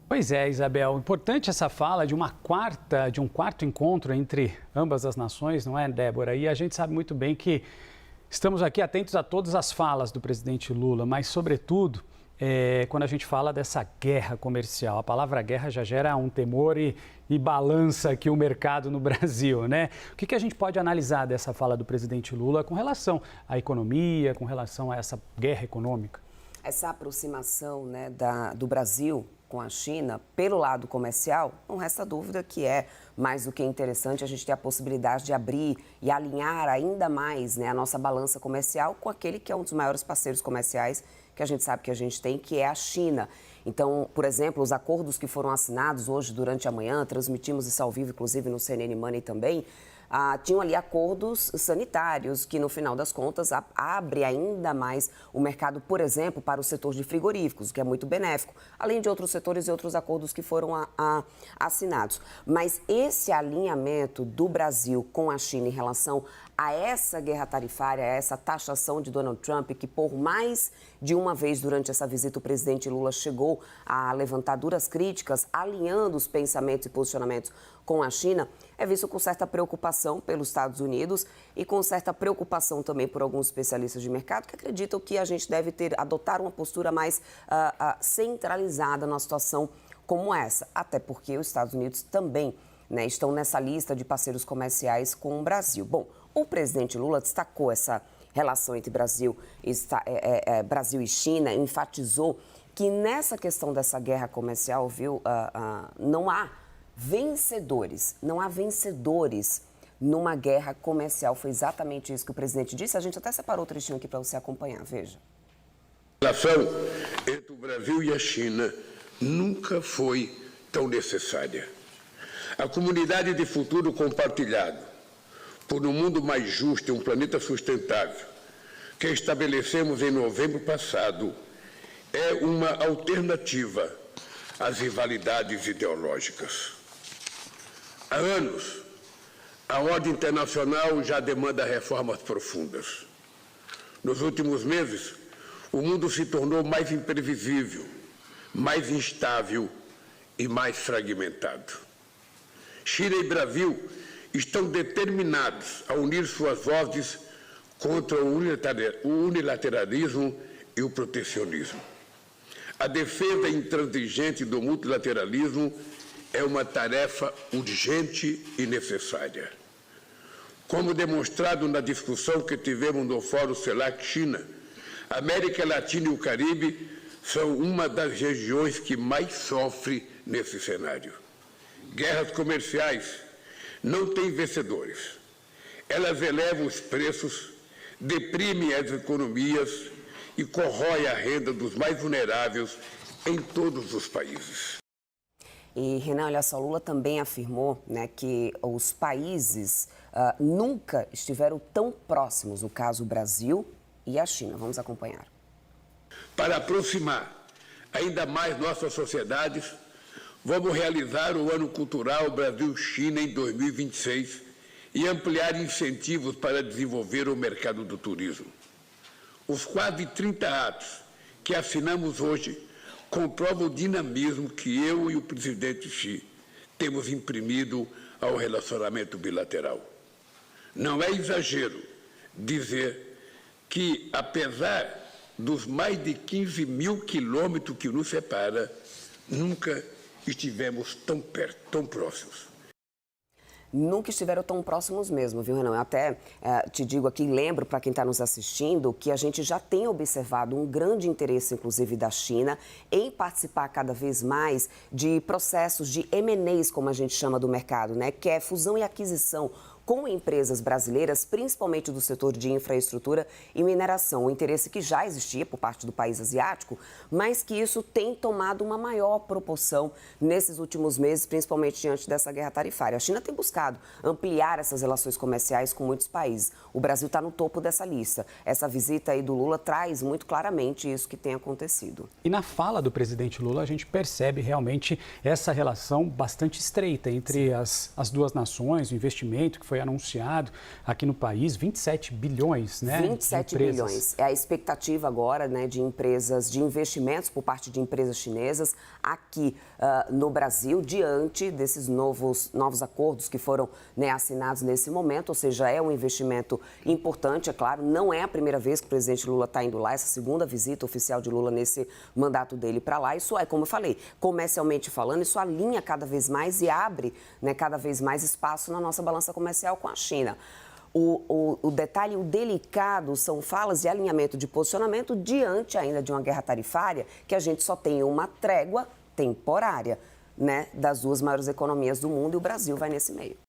Pois é, Isabel. Importante essa fala de um quarto encontro entre ambas as nações, não é, Débora? E a gente sabe muito bem que estamos aqui atentos a todas as falas do presidente Lula, mas, sobretudo, quando a gente fala dessa guerra comercial. A palavra guerra já gera um temor e balança aqui o mercado no Brasil, né? O que a gente pode analisar dessa fala do presidente Lula com relação à economia, com relação a essa guerra econômica? Essa aproximação, né, do Brasil com a China, pelo lado comercial, não resta dúvida que é mais do que interessante a gente ter a possibilidade de abrir e alinhar ainda mais, né, a nossa balança comercial com aquele que é um dos maiores parceiros comerciais que a gente sabe que a gente tem, que é a China. Então, por exemplo, os acordos que foram assinados hoje durante a manhã, transmitimos isso ao vivo, inclusive no CNN Money também, tinham ali acordos sanitários que, no final das contas, abre ainda mais o mercado, por exemplo, para o setor de frigoríficos, o que é muito benéfico, além de outros setores e outros acordos que foram assinados. Mas esse alinhamento do Brasil com a China em relação a essa guerra tarifária, a essa taxação de Donald Trump, que por mais de uma vez durante essa visita o presidente Lula chegou a levantar duras críticas, alinhando os pensamentos e posicionamentos com a China, é visto com certa preocupação pelos Estados Unidos e com certa preocupação também por alguns especialistas de mercado que acreditam que a gente deve adotar uma postura mais centralizada numa situação como essa, até porque os Estados Unidos também, né, estão nessa lista de parceiros comerciais com o Brasil. Bom, o presidente Lula destacou essa relação entre Brasil e China, enfatizou que nessa questão dessa guerra comercial, não há vencedores numa guerra comercial. Foi exatamente isso que o presidente disse. A gente até separou o trechinho aqui para você acompanhar. Veja. A relação entre o Brasil e a China nunca foi tão necessária. A comunidade de futuro compartilhado por um mundo mais justo e um planeta sustentável que estabelecemos em novembro passado é uma alternativa às rivalidades ideológicas. Há anos, a ordem internacional já demanda reformas profundas. Nos últimos meses, o mundo se tornou mais imprevisível, mais instável e mais fragmentado. China e Brasil estão determinados a unir suas vozes contra o unilateralismo e o protecionismo. A defesa intransigente do multilateralismo é uma tarefa urgente e necessária. Como demonstrado na discussão que tivemos no Fórum CELAC-China, a América Latina e o Caribe são uma das regiões que mais sofre nesse cenário. Guerras comerciais não têm vencedores. Elas elevam os preços, deprimem as economias e corrói a renda dos mais vulneráveis em todos os países. E, Renan, olha só, Lula também afirmou, né, que os países nunca estiveram tão próximos, no caso o Brasil e a China. Vamos acompanhar. Para aproximar ainda mais nossas sociedades, vamos realizar o Ano Cultural Brasil-China em 2026 e ampliar incentivos para desenvolver o mercado do turismo. Os quase 30 atos que assinamos hoje comprovam o dinamismo que eu e o presidente Xi temos imprimido ao relacionamento bilateral. Não é exagero dizer que, apesar dos mais de 15 mil quilômetros que nos separa, nunca estivemos tão perto, tão próximos. Nunca estiveram tão próximos mesmo, viu, Renan? Eu até te digo aqui, lembro para quem está nos assistindo, que a gente já tem observado um grande interesse, inclusive, da China em participar cada vez mais de processos de M&As, como a gente chama do mercado, né? Que é fusão e aquisição com empresas brasileiras, principalmente do setor de infraestrutura e mineração. O interesse que já existia por parte do país asiático, mas que isso tem tomado uma maior proporção nesses últimos meses, principalmente diante dessa guerra tarifária. A China tem buscado ampliar essas relações comerciais com muitos países. O Brasil está no topo dessa lista. Essa visita aí do Lula traz muito claramente isso que tem acontecido. E na fala do presidente Lula, a gente percebe realmente essa relação bastante estreita entre as duas nações, o investimento que foi foi anunciado aqui no país, 27 bilhões, né? 27 bilhões. É a expectativa agora, né, de empresas, de investimentos por parte de empresas chinesas aqui no Brasil, diante desses novos acordos que foram, né, assinados nesse momento. Ou seja, é um investimento importante, é claro. Não é a primeira vez que o presidente Lula está indo lá, essa segunda visita oficial de Lula nesse mandato dele para lá. Isso é, como eu falei, comercialmente falando, isso alinha cada vez mais e abre, né, cada vez mais espaço na nossa balança comercial com a China. O detalhe, o delicado, são falas de alinhamento de posicionamento diante ainda de uma guerra tarifária, que a gente só tem uma trégua temporária, né, das duas maiores economias do mundo, e o Brasil vai nesse meio.